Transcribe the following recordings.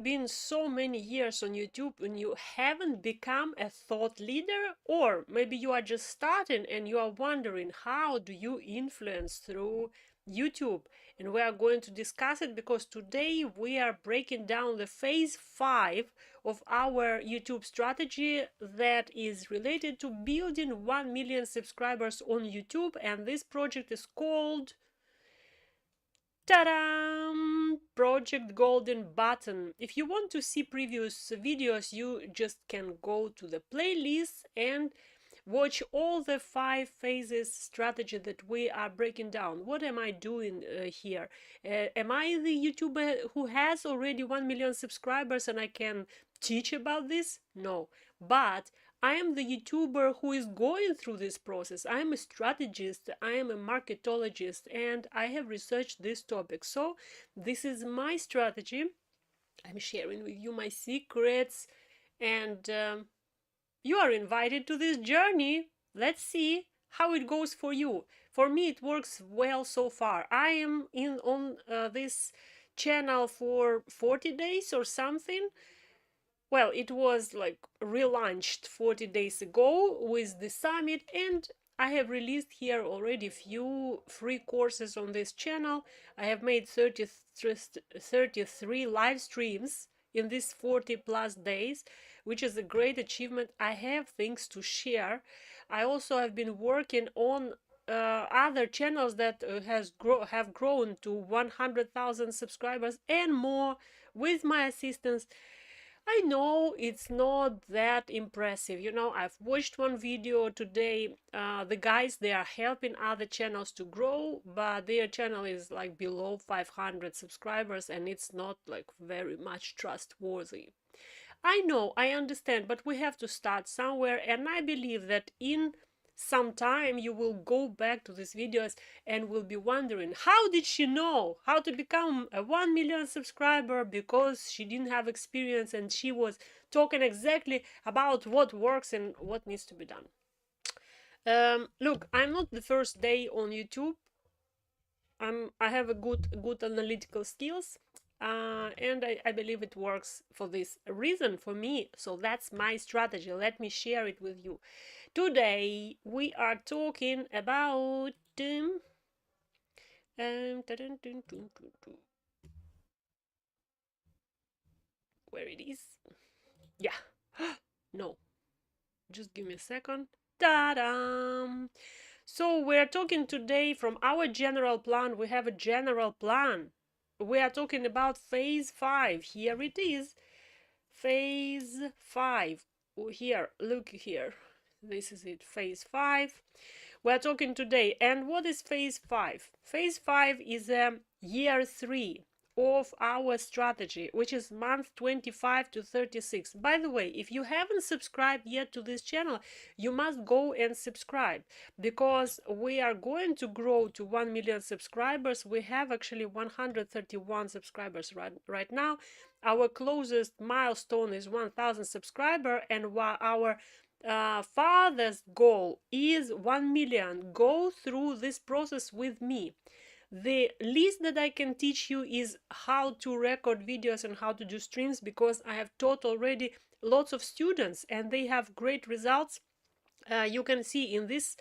been so many years on YouTube and you haven't become a thought leader, or maybe you are just starting and you are wondering how do you influence through YouTube, and we are going to discuss it because today we are breaking down the phase 5 of our YouTube strategy that is related to building 1 million subscribers on YouTube, and this project is called ta-da! Project Golden Button. If you want to see previous videos, you just can go to the playlist and watch all the 5 phases strategy that we are breaking down. What am I doing here? Am I the YouTuber who has already 1 million subscribers and I can teach about this? No, but I am the YouTuber who is going through this process. I am a strategist, I am a marketologist, and I have researched this topic. So this is my strategy. I'm sharing with you my secrets, and you are invited to this journey. Let's see how it goes for you. For me, it works well so far. I am on this channel for 40 days or something. Well, it was like relaunched 40 days ago with the summit, and I have released here already few free courses on this channel. I have made 33 live streams in these 40 plus days, which is a great achievement. I have things to share. I also have been working on other channels that have grown to 100,000 subscribers and more with my assistance. I know it's not that impressive. You know, I've watched one video today. The guys, they are helping other channels to grow, but their channel is like below 500 subscribers and it's not like very much trustworthy. I know, I understand, but we have to start somewhere, and I believe that in some time you will go back to these videos and will be wondering, how did she know how to become a 1 million subscriber? Because she didn't have experience and she was talking exactly about what works and what needs to be done. Look, I'm not the first day on YouTube. I have a good analytical skills, and I believe it works for this reason for me. So that's my strategy. Let me share it with you. Today we are talking about where it is. Yeah. No, just give me a second. Ta-da! So we're talking today from our general plan. We have a general plan. We are talking about phase 5. Here it is. Phase 5. Here, look here. This is it, phase 5. We're talking today. And what is phase 5? Phase 5 is year 3 of our strategy, which is month 25 to 36. By the way, if you haven't subscribed yet to this channel, you must go and subscribe, because we are going to grow to 1 million subscribers. We have actually 131 subscribers right now. Our closest milestone is 1,000 subscribers, and our father's goal is 1 million. Go through this process with me. The least that I can teach you is how to record videos and how to do streams, because I have taught already lots of students and they have great results. You can see in this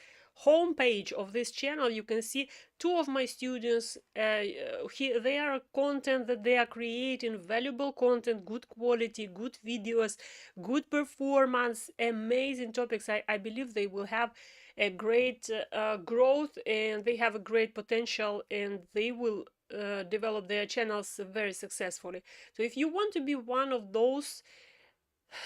homepage of this channel, you can see 2 of my students. Their content that they are creating, valuable content, good quality, good videos, good performance, amazing topics. I believe they will have a great growth, and they have a great potential, and they will develop their channels very successfully. So if you want to be one of those,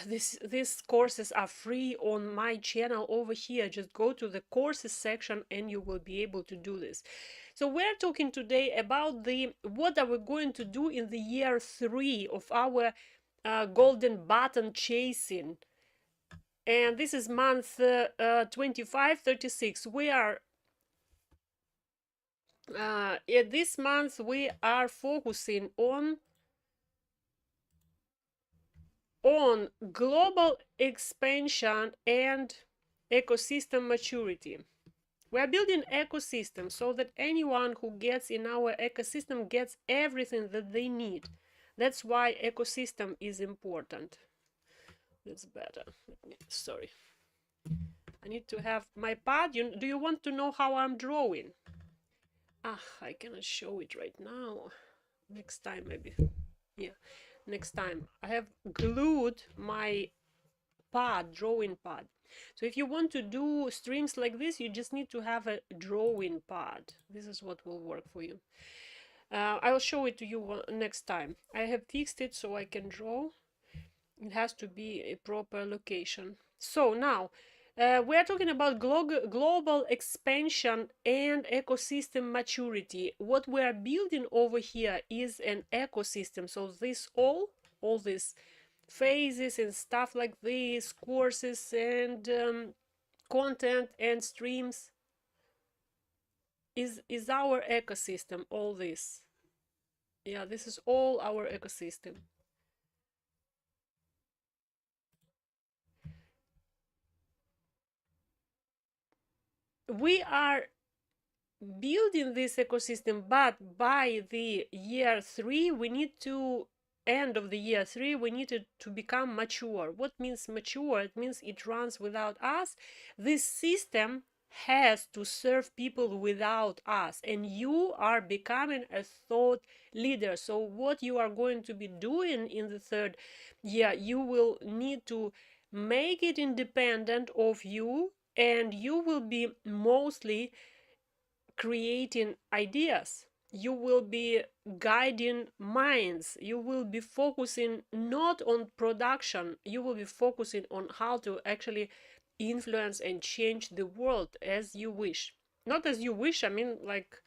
these courses are free on my channel over here. Just go to the courses section and you will be able to do this. So we're talking today about what are we going to do in the year 3 of our golden button chasing. And this is month 25-36. We are this month we are focusing on global expansion and ecosystem maturity. We are building ecosystem so that anyone who gets in our ecosystem gets everything that they need. That's why ecosystem is important. That's better. Sorry. I need to have my pad. Do you want to know how I'm drawing? I cannot show it right now. Next time maybe. Yeah, next time. I have glued my pad, drawing pad. So if you want to do streams like this, you just need to have a drawing pad. This is what will work for you. I'll show it to you next time. I have fixed it so I can draw. It has to be a proper location. So now we are talking about global expansion and ecosystem maturity. What we are building over here is an ecosystem. So this all these phases and stuff like this, courses and content and streams is our ecosystem. All this, yeah, this is all our ecosystem. We are building this ecosystem, but by the year 3 we need to end of the year 3 we need it to become mature. What means mature? It means it runs without us. This system has to serve people without us, and you are becoming a thought leader. So what you are going to be doing in the 3rd year, you will need to make it independent of you, and you will be mostly creating ideas. You will be guiding minds. You will be focusing not on production. You will be focusing on how to actually influence and change the world as you wish. Not as you wish, I mean, like,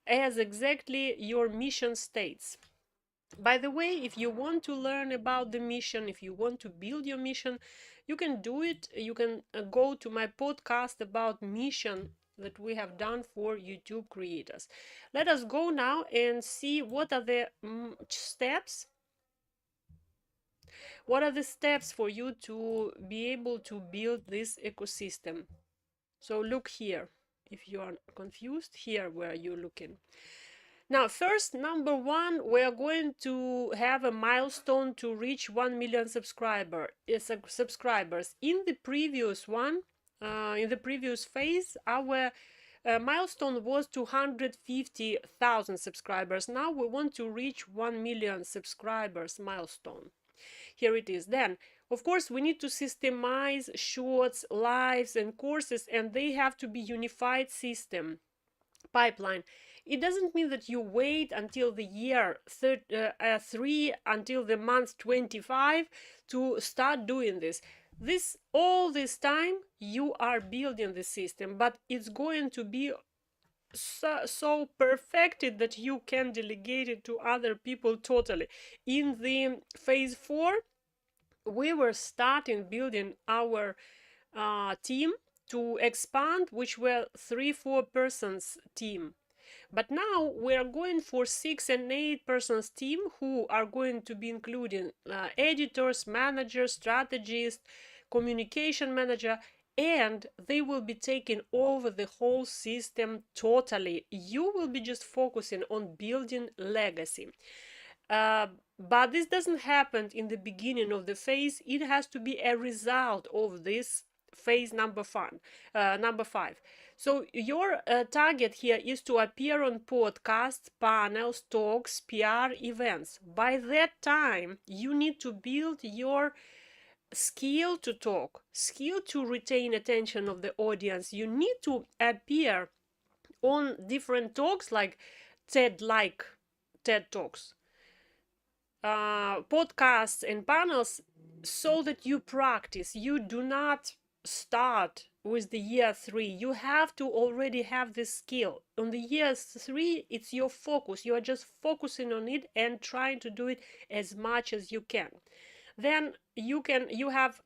as exactly your mission states. By the way, if you want to learn about the mission, if you want to build your mission, you can do it. You can go to my podcast about mission that we have done for YouTube creators. Let us go now and see what are the steps. What are the steps for you to be able to build this ecosystem? So look here. If you are confused, here where you're looking. Now, first, number 1, we are going to have a milestone to reach 1 million subscribers. In the previous one, in the previous phase, our milestone was 250,000 subscribers. Now we want to reach 1 million subscribers milestone. Here it is. Then, of course, we need to systemize shorts, lives, and courses, and they have to be unified system pipeline. It doesn't mean that you wait until the year 3, until the month 25 to start doing this. All this time you are building the system, but it's going to be so perfected that you can delegate it to other people totally. In the phase 4, we were starting building our team to expand, which were 3-4 persons team. But now we are going for 6 and 8 persons team, who are going to be including editors, managers, strategists, communication manager, and they will be taking over the whole system totally. You will be just focusing on building legacy. But this doesn't happen in the beginning of the phase. It has to be a result of this phase number 5. So your target here is to appear on podcasts, panels, talks, PR events. By that time, you need to build your skill to talk, skill to retain attention of the audience. You need to appear on different talks like TED Talks, podcasts and panels, so that you practice. You do not start with the year 3. You have to already have this skill. On the year 3, it's your focus. You are just focusing on it and trying to do it as much as you can. Then you have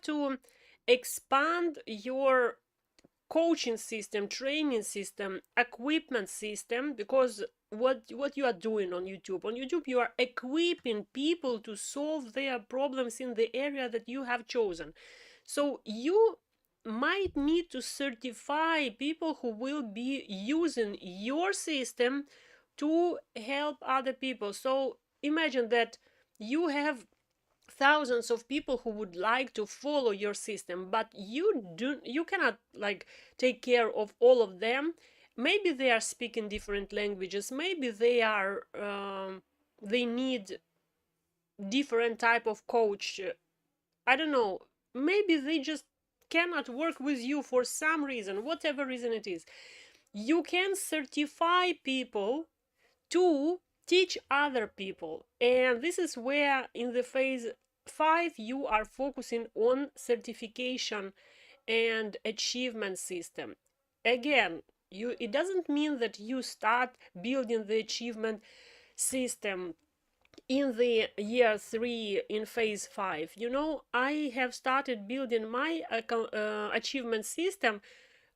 to expand your coaching system, training system, equipment system, because what you are doing on YouTube, you are equipping people to solve their problems in the area that you have chosen. So you might need to certify people who will be using your system to help other people. So imagine that you have thousands of people who would like to follow your system, but you cannot like take care of all of them. Maybe they are speaking different languages, maybe they need different type of coach. I don't know, maybe they just cannot work with you for some reason, whatever reason it is. You can certify people to teach other people, and this is where in the phase 5 you are focusing on certification and achievement system. Again, it doesn't mean that you start building the achievement system in the year 3 in phase 5. You know, I have started building my achievement system,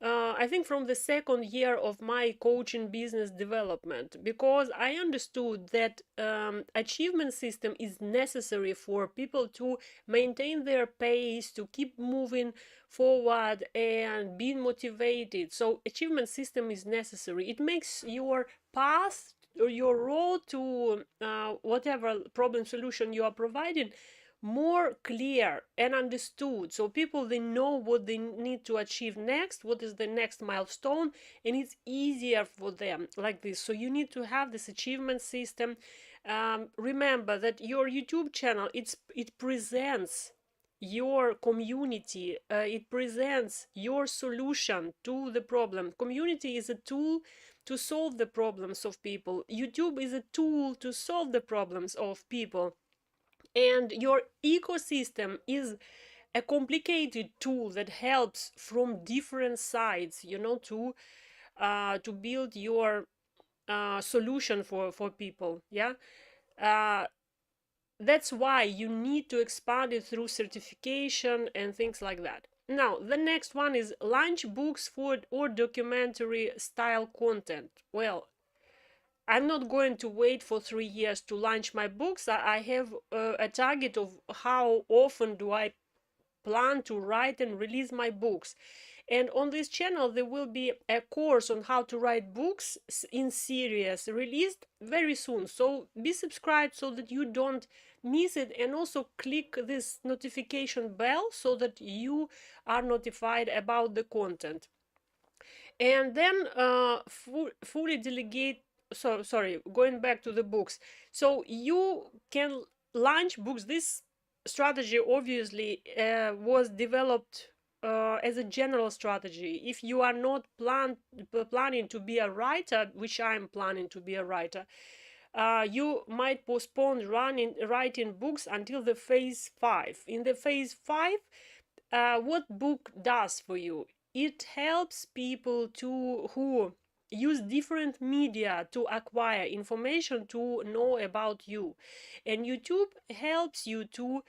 I think from the second year of my coaching business development, because I understood that achievement system is necessary for people to maintain their pace, to keep moving forward and being motivated. So achievement system is necessary. It makes your path or your road to whatever problem solution you are providing more clear and understood, so people, they know what they need to achieve next, what is the next milestone, and it's easier for them like this. So you need to have this achievement system. Remember that your YouTube channel, it presents your community, it presents your solution to the problem. Community is a tool to solve the problems of people. YouTube is a tool to solve the problems of people. And your ecosystem is a complicated tool that helps from different sides, you know, to build your solution for people. Yeah, that's why you need to expand it through certification and things like that. Now, the next one is launch books for or documentary style content. Well, I'm not going to wait for 3 years to launch my books. I have a target of how often do I plan to write and release my books. And on this channel, there will be a course on how to write books in series released very soon. So be subscribed so that you don't miss it. And also click this notification bell so that you are notified about the content. And then fully delegate, so sorry, going back to the books, so you can launch books. This strategy obviously was developed as a general strategy. If you are not planning to be a writer, which I'm planning to be a writer, you might postpone writing books until the phase 5. In the phase 5, what book does for you? It helps people who use different media to acquire information, to know about you, and YouTube helps you to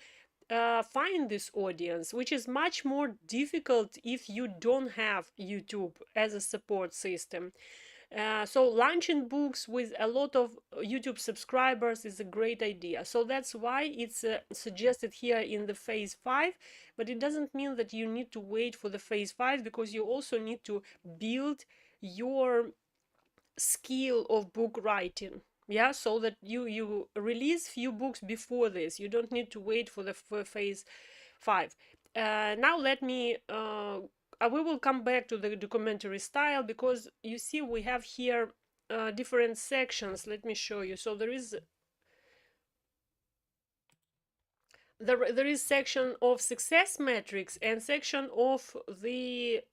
find this audience, which is much more difficult if you don't have YouTube as a support system. So launching books with a lot of YouTube subscribers is a great idea. So that's why it's suggested here in the phase 5, but it doesn't mean that you need to wait for the phase 5, because you also need to build your skill of book writing. Yeah, so that you release few books before this. You don't need to wait for the phase 5. Now let me we will come back to the documentary style, because you see we have here different sections. Let me show you. So there is section of success metrics and section of the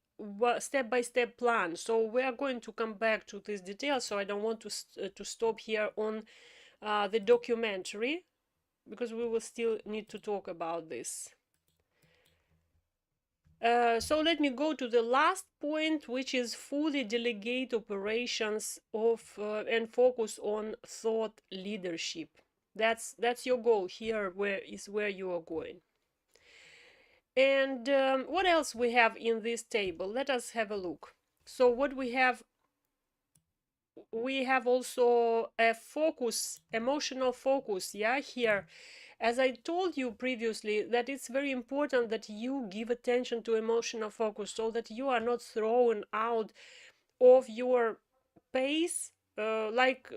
step-by-step plan. So we are going to come back to this detail, so I don't want to stop here on the documentary, because we will still need to talk about this. So let me go to the last point, which is fully delegate operations of and focus on thought leadership. That's your goal here, where you are going. And what else we have in this table? Let us have a look. So what we have also a focus, emotional focus, yeah, here. As I told you previously, that it's very important that you give attention to emotional focus so that you are not thrown out of your pace, like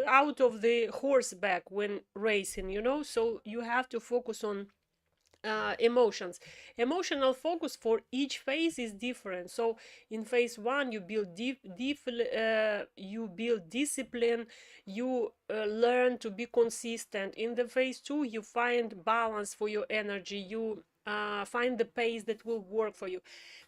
out of the horseback when racing, you know. So you have to focus on emotions. Emotional focus for each phase is different. So in phase one you build you build discipline, you learn to be consistent. In the phase two you find balance for your energy, you find the pace that will work for you.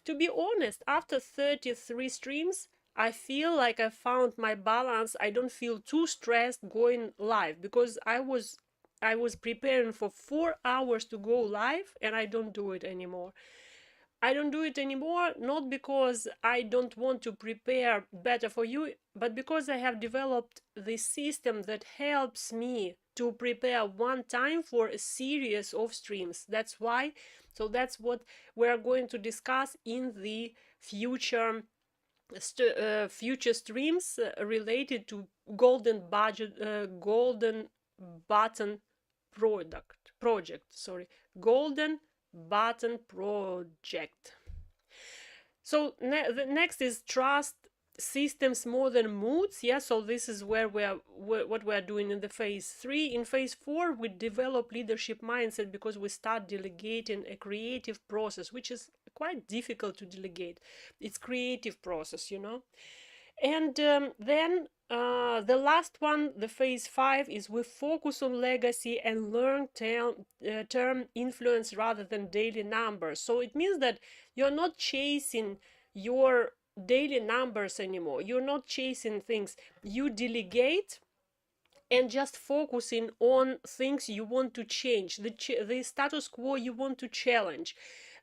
To be honest, after 33 streams I feel like I found my balance. I don't feel too stressed going live because I was preparing for 4 hours to go live, and I don't do it anymore. I don't do it anymore, not because I don't want to prepare better for you, but because I have developed this system that helps me to prepare one time for a series of streams. That's why. So that's what we're going to discuss in the future future streams related to golden button golden button project. So the next is trust systems more than moods. Yeah, so this is where what we are doing in the phase 3. In phase 4 we develop leadership mindset because we start delegating a creative process, which is quite difficult to delegate. It's creative process, you know. And then the last one, the phase 5, is we focus on legacy and learn term influence rather than daily numbers. So it means that you're not chasing your daily numbers anymore. You're not chasing things. You delegate and just focusing on things you want to change, the status quo you want to challenge,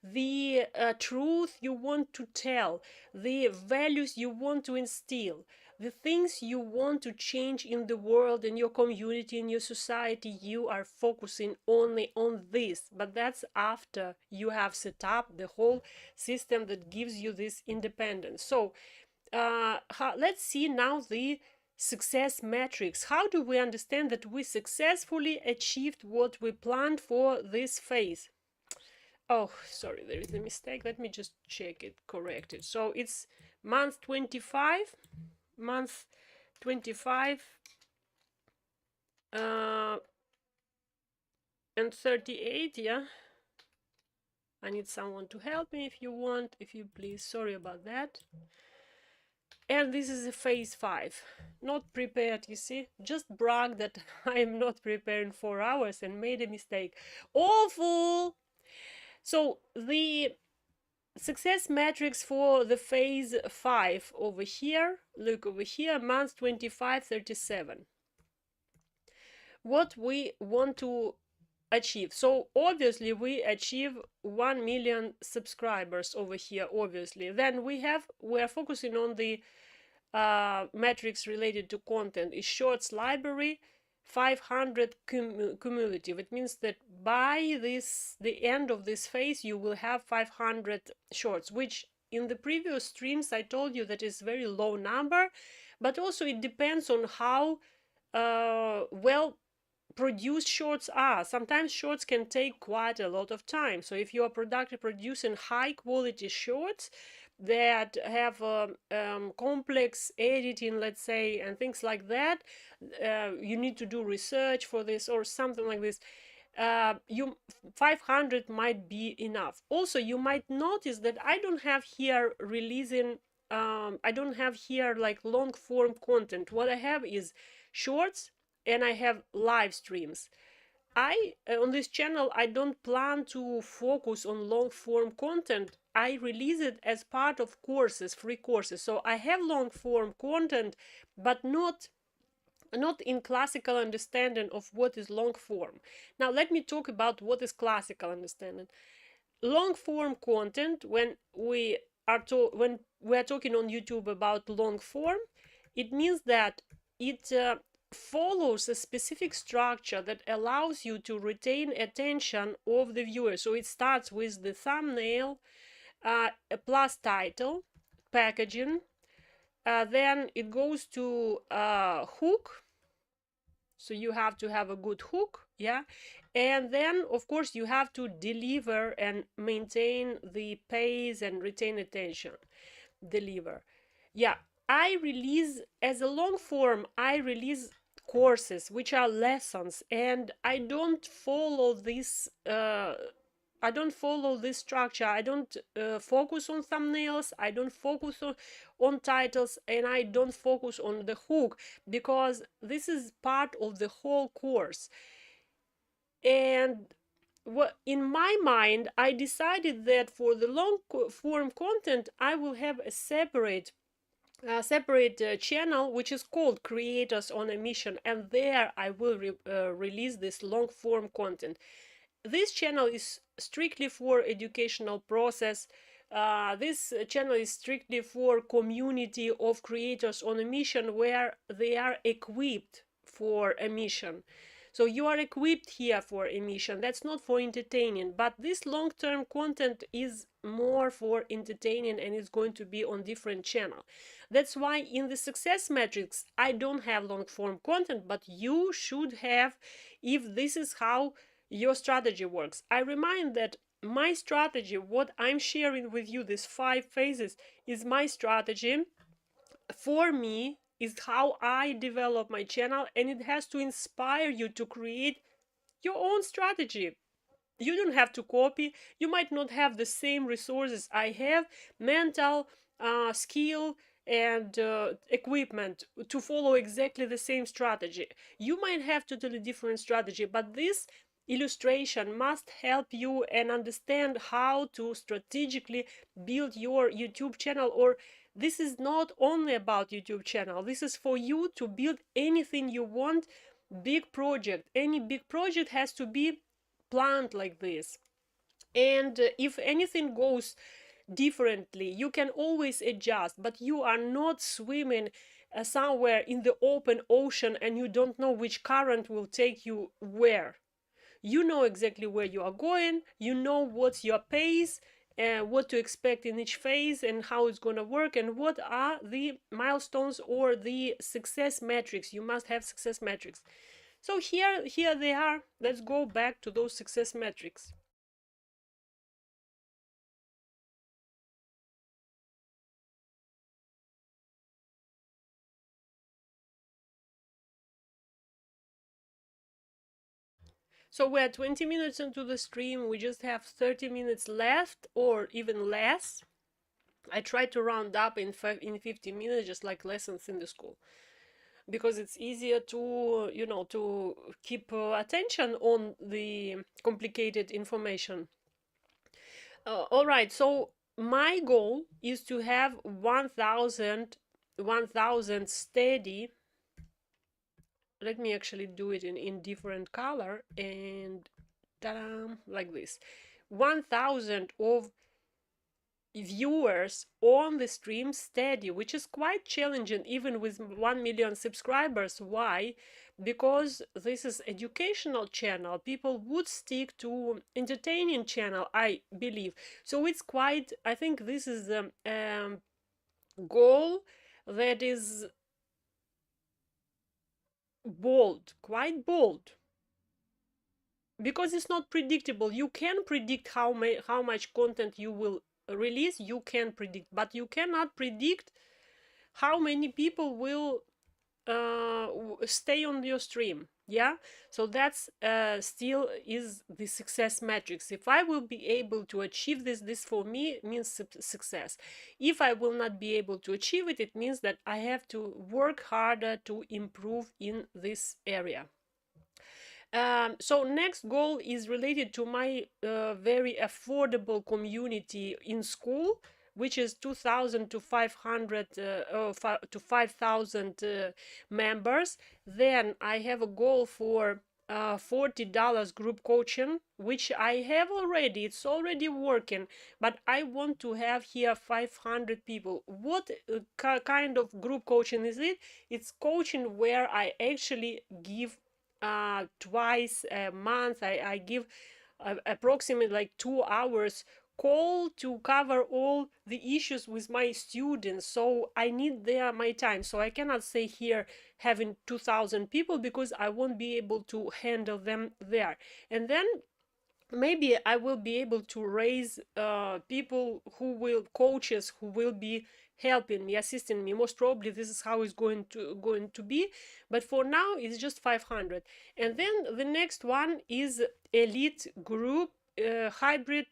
the truth you want to tell, the values you want to instill, the things you want to change in the world, in your community, in your society. You are focusing only on this, but that's after you have set up the whole system that gives you this independence. So let's see now the success metrics. How do we understand that we successfully achieved what we planned for this phase? Oh, sorry, there is a mistake. Let me just check it, correct it. So it's month 25, month 25 and 38, yeah. I need someone to help me if you want, if you please. Sorry about that. And this is a phase 5. Not prepared, you see. Just brag that I am not preparing 4 hours and made a mistake. Awful! So the success metrics for the phase 5 over here, look over here, month 25, 37. What we want to achieve. So obviously we achieve 1 million subscribers over here, obviously. Then we're focusing on the metrics related to content. Is shorts library 500 cumulative. It means that by the end of this phase you will have 500 shorts, which in the previous streams I told you that is very low number, but also it depends on how well produced shorts are. Sometimes shorts can take quite a lot of time. So if you are producing high quality shorts that have complex editing, let's say, and things like that, you need to do research for this or something like this. 500 might be enough. Also, you might notice that I don't have here releasing I don't have here like long form content. What I have is shorts and I have live streams. On this channel I don't plan to focus on long form content. I release it as part of courses, free courses. So I have long form content, but not in classical understanding of what is long form. Now let me talk about what is classical understanding. Long form content, when we are talking on YouTube about long form, it means that it follows a specific structure that allows you to retain attention of the viewer. So it starts with the thumbnail, plus title, packaging, then it goes to hook. So you have to have a good hook, yeah, and then of course you have to deliver and maintain the pace and retain attention. Deliver, yeah. I release, as a long form, I release courses which are lessons, and I don't follow this structure. I don't focus on thumbnails, I don't focus on titles, and I don't focus on the hook, because this is part of the whole course. And what, in my mind, I decided that for the long form content, I will have a separate channel which is called Creators on a Mission, and there I will release this long form content. This channel is strictly for educational process. This channel is strictly for community of creators on a mission, where they are equipped for a mission. So you are equipped here for a mission. That's not for entertaining, but this long-term content is more for entertaining, and it's going to be on different channel. That's why in the success metrics I don't have long-form content, but you should have, if this is how your strategy works. I remind that my strategy, what I'm sharing with you, these 5 phases, is my strategy. For me, is how I develop my channel, and it has to inspire you to create your own strategy. You don't have to copy. You might not have the same resources I have, mental, skill, and equipment to follow exactly the same strategy. You might have totally different strategy, but this illustration must help you and understand how to strategically build your YouTube channel. Or this is not only about YouTube channel, this is for you to build anything you want. Big project, any big project has to be planned like this. And if anything goes differently, you can always adjust, but you are not swimming somewhere in the open ocean and you don't know which current will take you where. You know exactly where you are going, you know what's your pace, what to expect in each phase, and how it's going to work, and what are the milestones or the success metrics. You must have success metrics. So here they are. Let's go back to those success metrics. So we're 20 minutes into the stream. We just have 30 minutes left, or even less. I try to round up in 50 minutes, just like lessons in the school, because it's easier to, you know, to keep attention on the complicated information. All right, so my goal is to have 1000 steady. Let me actually do it in different color, and ta-da, like this. 1000 of viewers on the stream steady, which is quite challenging even with 1 million subscribers. Why? Because this is educational channel. People would stick to entertaining channel, I believe. So it's quite, I think this is a goal that is bold, quite bold, because it's not predictable. You can predict how much content you will release, you can predict, but you cannot predict how many people will stay on your stream. Yeah, so that's still is the success metrics. If I will be able to achieve this for me means success. If I will not be able to achieve it, it means that I have to work harder to improve in this area. So next goal is related to my very affordable community in school, which is 2,000 to 500 to 5,000 members. Then I have a goal for $40 group coaching, which I have already. It's already working, but I want to have here 500 people. What kind of group coaching is it? It's coaching where I actually give twice a month. I give approximately like 2 hours call to cover all the issues with my students. So I need there my time, so I cannot say here having 2,000 people because I won't be able to handle them there. And then maybe I will be able to raise people who will coaches who will be helping me, assisting me. Most probably this is how it's going to be, but for now it's just 500. And then the next one is elite group hybrid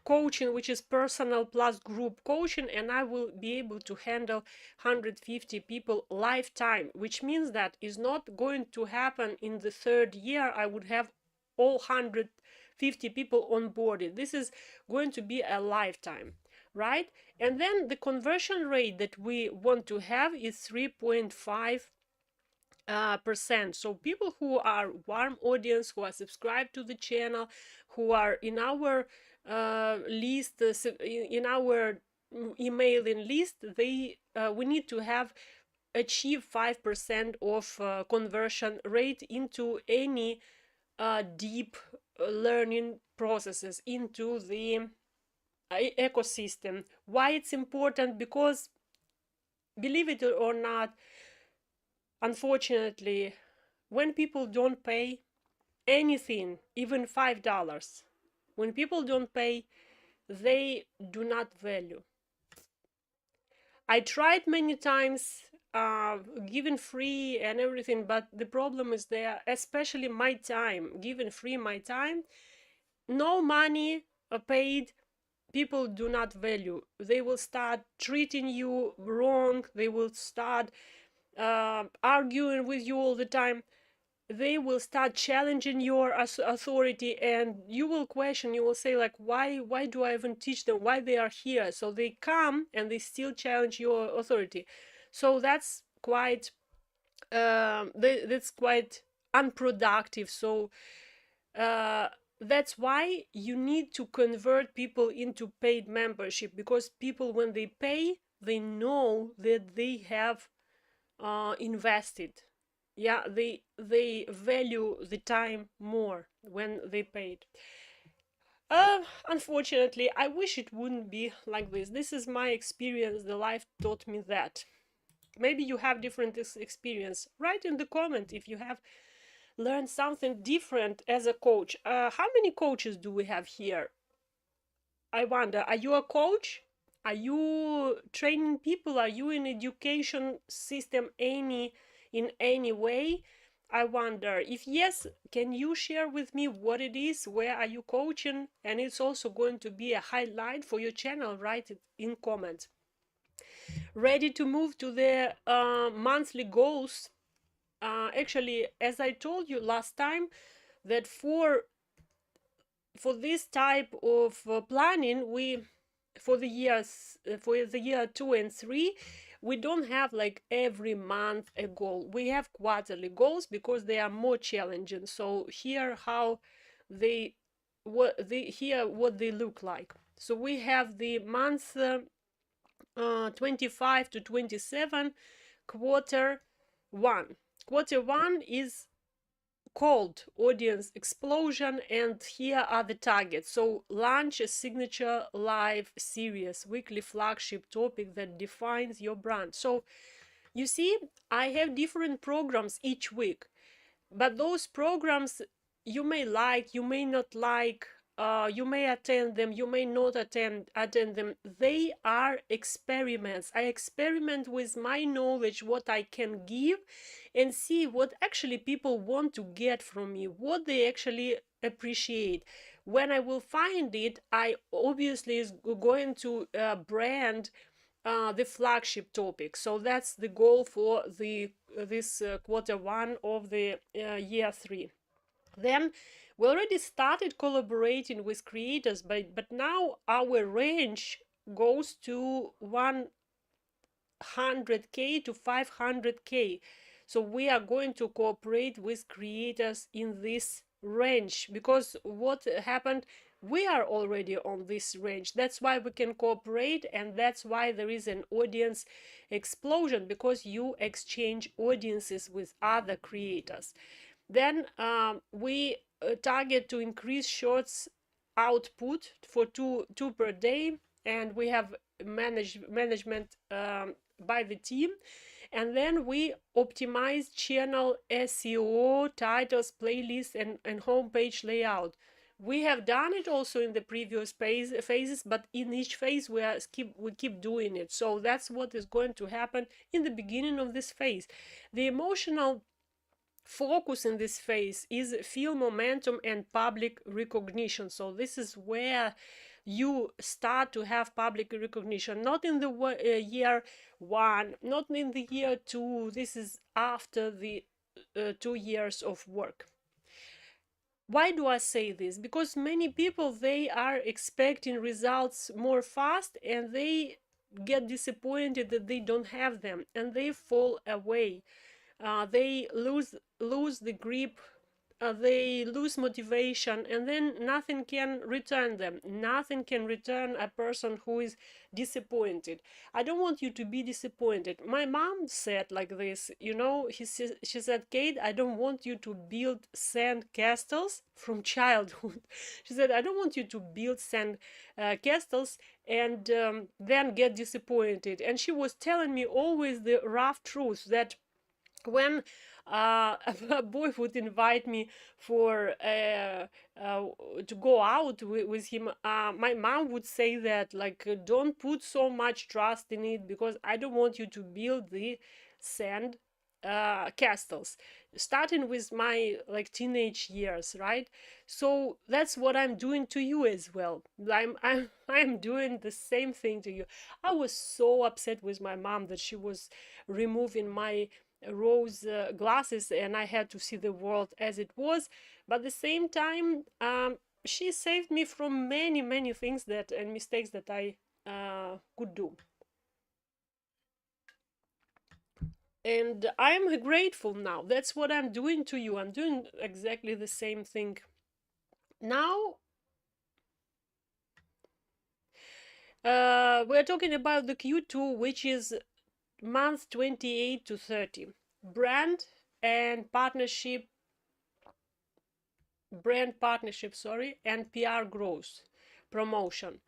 coaching, which is personal plus group coaching, and I will be able to handle 150 people lifetime, which means that is not going to happen in the third year. I would have all 150 people onboarded. This is going to be a lifetime, right? And then the conversion rate that we want to have is 3.5%. So people who are warm audience, who are subscribed to the channel, who are in our list, in our emailing list, they we need to have achieve 5% of conversion rate into any deep learning processes into the ecosystem. Why it's important? Because believe it or not, unfortunately, when people don't pay anything, even $5, when people don't pay, they do not value. I tried many times giving free and everything, but the problem is there, especially my time, giving free my time, no money paid, people do not value. They will start treating you wrong, they will start arguing with you all the time, they will start challenging your authority, and you will question, you will say like, why do I even teach them, why they are here? So they come and they still challenge your authority. So that's quite unproductive. So that's why you need to convert people into paid membership, because people, when they pay, they know that they have invested. Yeah, they value the time more when they paid. Unfortunately, I wish it wouldn't be like this. This is my experience. The life taught me that. Maybe you have different experience. Write in the comment if you have learned something different as a coach. How many coaches do we have here? I wonder, are you a coach? Are you training people? Are you in education system in any way? I wonder. If yes, can you share with me what it is? Where are you coaching? And it's also going to be a highlight for your channel. Write it in comments. Ready to move to the monthly goals. Actually, as I told you last time, that for this type of planning, we for the year 2 and 3, we don't have like every month a goal. We have quarterly goals because they are more challenging. So here how they what they look like. So we have the month 25 to 27, quarter 1. Quarter 1 is called audience explosion, and here are the targets. So launch a signature live series, weekly flagship topic that defines your brand. So you see, I have different programs each week, but those programs you may like, you may not like, you may attend them, you may not attend them. They are experiments. I experiment with my knowledge, what I can give, and see what actually people want to get from me, what they actually appreciate. When I will find it, I obviously is going to brand the flagship topic. So that's the goal for this quarter 1 of the year 3. Then we already started collaborating with creators, but now our range goes to 100K to 500K. So we are going to cooperate with creators in this range, because what happened, we are already on this range. That's why we can cooperate, and that's why there is an audience explosion, because you exchange audiences with other creators. Then we target to increase shorts output for two per day, and we have management by the team. And then we optimize channel SEO, titles, playlists, and homepage layout. We have done it also in the previous phases, but in each phase we keep doing it. So that's what is going to happen in the beginning of this phase. The emotional focus in this phase is feel momentum and public recognition. So this is where you start to have public recognition, not in the year one, not in the year two. This is after the 2 years of work. Why do I say this? Because many people, they are expecting results more fast, and they get disappointed that they don't have them, and they fall away. They lose the grip, they lose motivation, and then nothing can return them. Nothing can return a person who is disappointed. I don't want you to be disappointed. My mom said like this, she said, Kate, I don't want you to build sand castles from childhood. She said, I don't want you to build sand castles and then get disappointed. And she was telling me always the rough truth, that when a boy would invite me for to go out with him, my mom would say that, like, don't put so much trust in it, because I don't want you to build the sand castles, starting with my like teenage years, right? So that's what I'm doing to you as well. I'm doing the same thing to you. I was so upset with my mom that she was removing my rose glasses, and I had to see the world as it was. But at the same time, she saved me from many things that and mistakes that I could do. And I'm grateful now. That's what I'm doing to you. I'm doing exactly the same thing now. We're talking about the Q2, which is month 28 to 30. Brand partnership, and PR growth, promotion.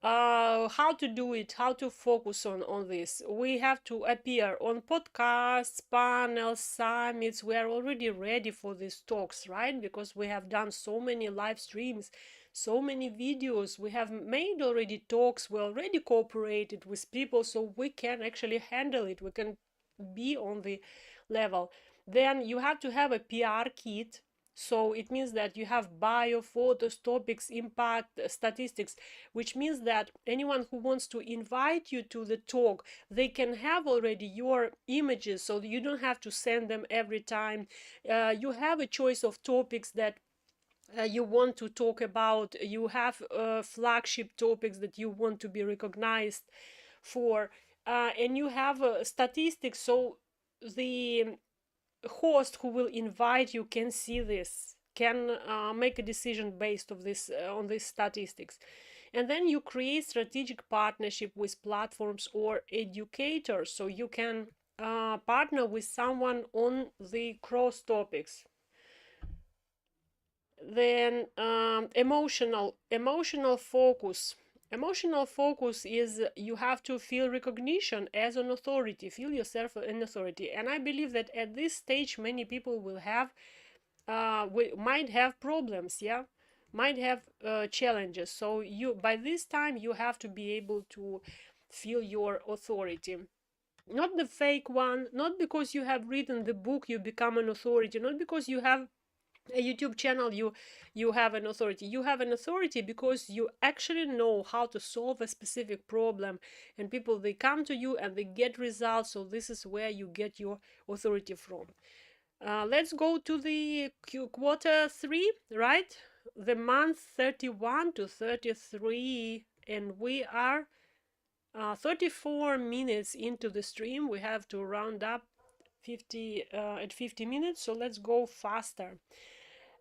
How to do it, how to focus on this. We have to appear on podcasts, panels, summits. We are already ready for these talks, right? Because we have done so many live streams, so many videos. We have made already talks. We already cooperated with people, so we can actually handle it. We can be on the level. Then you have to have a PR kit. So it means that you have bio, photos, topics, impact, statistics, which means that anyone who wants to invite you to the talk, they can have already your images, so you don't have to send them every time. You have a choice of topics that you want to talk about. You have flagship topics that you want to be recognized for, and you have statistics, so the host who will invite you can see this, can make a decision based of this on these statistics. And then you create strategic partnership with platforms or educators, so you can partner with someone on the cross topics. Then emotional focus. Emotional focus is you have to feel recognition as an authority, feel yourself an authority. And I believe that at this stage many people will have might have problems, might have challenges. So you, by this time, you have to be able to feel your authority, not the fake one. Not because you have written the book you become an authority, not because you have a YouTube channel you have an authority. You have an authority because you actually know how to solve a specific problem, and people, they come to you and they get results. So this is where you get your authority from. Let's go to the quarter 3, right? The month 31 to 33, and we are 34 minutes into the stream. We have to round up at 50 minutes, so let's go faster.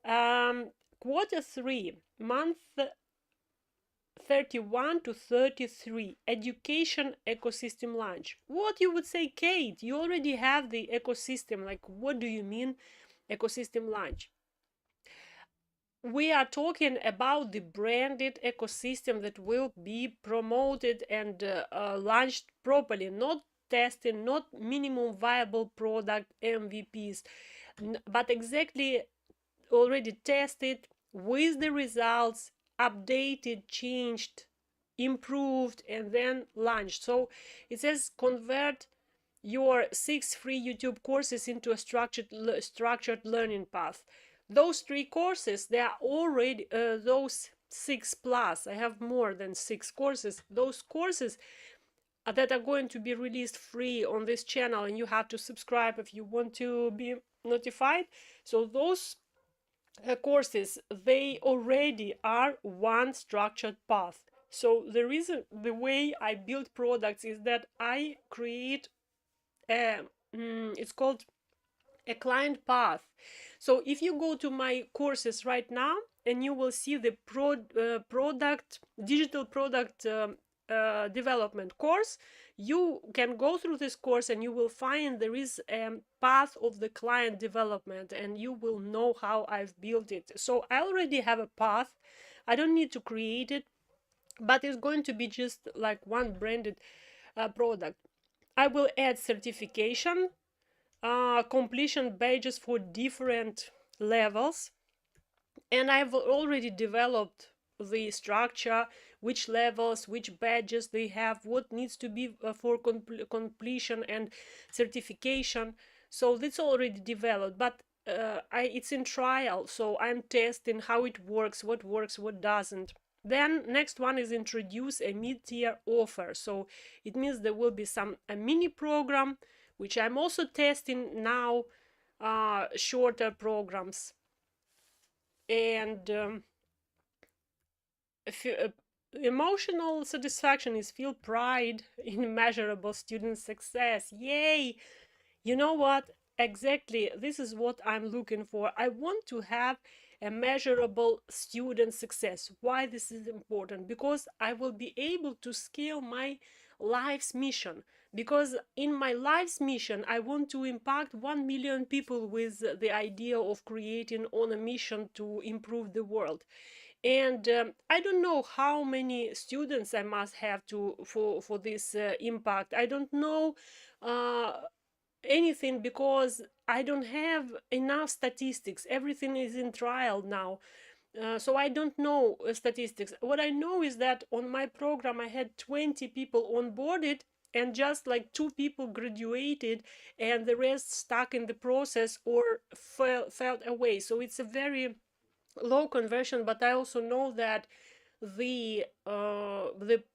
Quarter 3, month 31 to 33, education ecosystem launch. What you would say, Kate? You already have the ecosystem. Like, what do you mean ecosystem launch? We are talking about the branded ecosystem that will be promoted and launched properly, not testing, not minimum viable product MVPs, but exactly already tested with the results, updated, changed, improved, and then launched. So it says convert your 6 free YouTube courses into a structured learning path. Those 3 courses, they are already those 6 plus. I have more than 6 courses. Those courses that are going to be released free on this channel, and you have to subscribe if you want to be notified. So those courses, they already are one structured path. So the reason, the way I build products is that I create it's called a client path. So if you go to my courses right now, and you will see the digital product development course, you can go through this course and you will find there is a path of the client development, and you will know how I've built it. So I already have a path. I don't need to create it, but it's going to be just like one branded product. I will add certification, completion badges for different levels, and I've already developed the structure, which levels, which badges they have, what needs to be for completion and certification. So that's already developed, but it's in trial, so I'm testing how it works, what doesn't. Then next one is introduce a mid-tier offer. So it means there will be a mini program, which I'm also testing now, shorter programs. And emotional satisfaction is feel pride in measurable student success. Yay! You know what? Exactly, this is what I'm looking for. I want to have a measurable student success. Why this is important? Because I will be able to scale my life's mission. Because in my life's mission, I want to impact 1 million people with the idea of creating on a mission to improve the world. And I don't know how many students I must have for this impact. I don't know anything, because I don't have enough statistics. Everything is in trial now. So I don't know statistics. What I know is that on my program I had 20 people onboarded, and just like 2 people graduated, and the rest stuck in the process or fell away. So it's a very low conversion, but I also know that the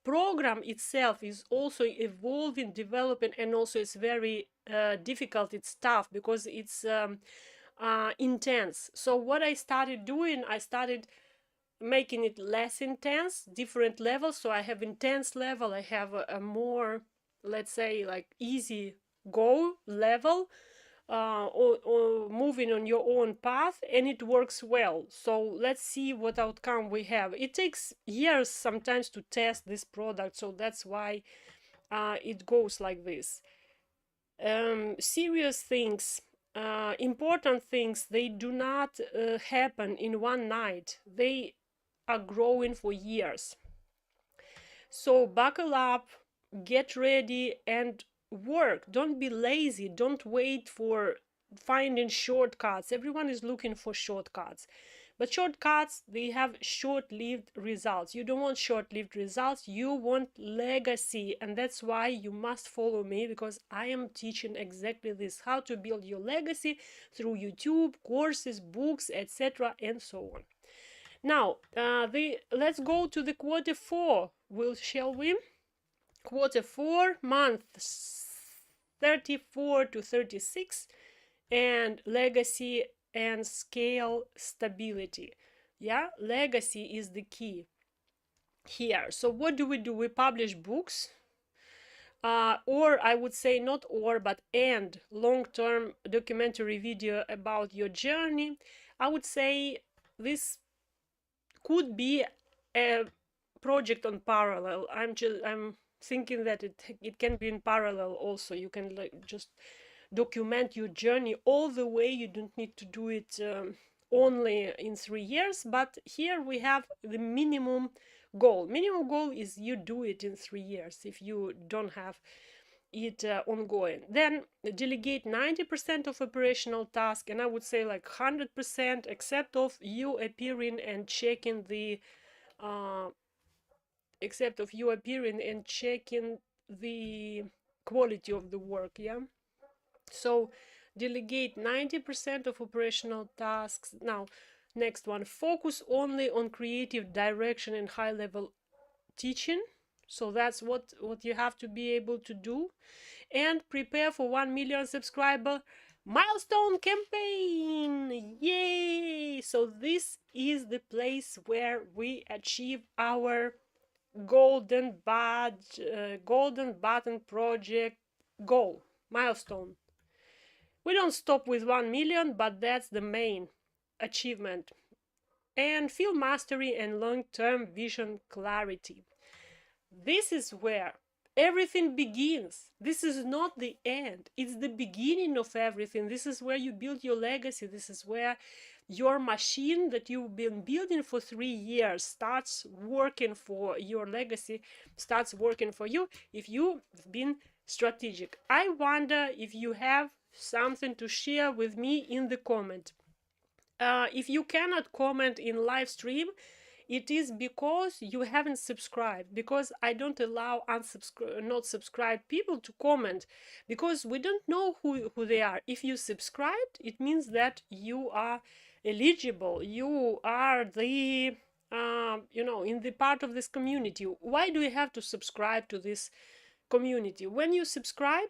program itself is also evolving, developing, and also it's very difficult. It's tough because it's intense. So what I started doing, I started making it less intense, different levels. So I have intense level, I have a more, let's say, like easy go level, or moving on your own path, and it works well. So let's see what outcome we have. It takes years sometimes to test this product, so that's why it goes like this. Serious things, important things, they do not happen in one night. They are growing for years. So buckle up, get ready, and work. Don't be lazy. Don't wait for finding shortcuts. Everyone is looking for shortcuts, but shortcuts, they have short-lived results. You don't want short-lived results, you want legacy. And that's why you must follow me, because I am teaching exactly this, how to build your legacy through YouTube, courses, books, etc., and so on. Now let's go to the quarter 4, shall we? Quarter 4, month 34 to 36, and legacy and scale stability. Yeah, legacy is the key here. So what do? We publish books, or I would say not or, but and long-term documentary video about your journey. I would say this could be a project on parallel. I'm thinking that it can be in parallel also. You can like just document your journey all the way. You don't need to do it only in 3 years, but here we have the minimum goal. Minimum goal is you do it in 3 years if you don't have it ongoing. Then delegate 90% of operational tasks, and I would say like 100%, except of you appearing and checking the quality of the work. Yeah, so delegate 90% of operational tasks. Now, next one, focus only on creative direction and high level teaching. So that's what you have to be able to do. And prepare for 1 million subscriber milestone campaign. Yay! So this is the place where we achieve our golden button project goal milestone. We don't stop with 1 million, but that's the main achievement. And feel mastery and long-term vision clarity. This is where everything begins. This is not the end. It's the beginning of everything. This is where you build your legacy. This is where your machine that you've been building for 3 years starts working for your legacy, starts working for you if you've been strategic. I wonder if you have something to share with me in the comment. If you cannot comment in live stream, it is because you haven't subscribed, because I don't allow not subscribed people to comment, because we don't know who they are. If you subscribed, it means that you are eligible, you are the in the part of this community. Why do you have to subscribe to this community? When you subscribe,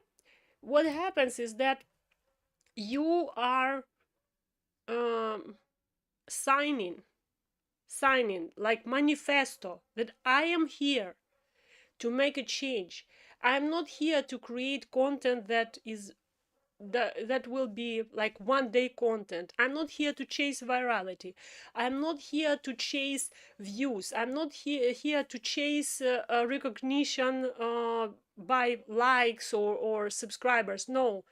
what happens is that you are signing like manifesto that I am here to make a change. I'm not here to create content that will be like one-day content. I'm not here to chase virality. I'm not here to chase views. I'm not here to chase recognition by likes or subscribers. No,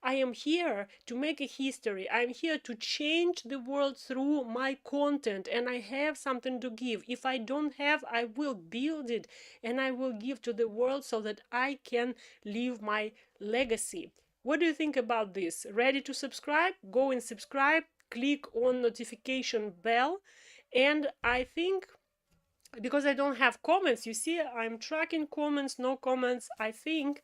I am here to make a history. I'm here to change the world through my content, and I have something to give. If I don't have, I will build it and I will give to the world so that I can leave my legacy. What do you think about this? Ready to subscribe? Go and subscribe, click on notification bell. And I think, because I don't have comments, you see, I'm tracking comments, no comments. I think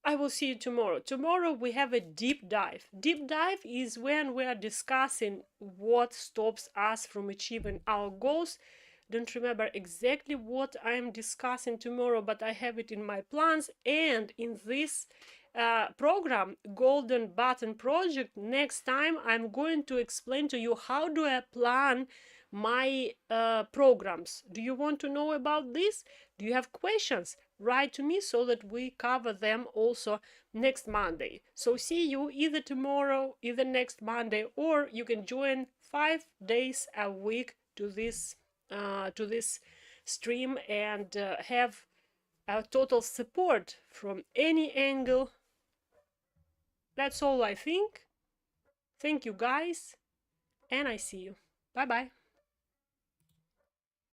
I will see you tomorrow. Tomorrow we have a deep dive. Deep dive is when we are discussing what stops us from achieving our goals. Don't remember exactly what I am discussing tomorrow, but I have it in my plans. And in this program, Golden Button Project, next time I'm going to explain to you how do I plan my programs. Do you want to know about this? Do you have questions? Write to me so that we cover them also next Monday. So see you either tomorrow, either next Monday, or you can join 5 days a week to this stream and have a total support from any angle. That's all I think. Thank you guys, and I see you. Bye bye.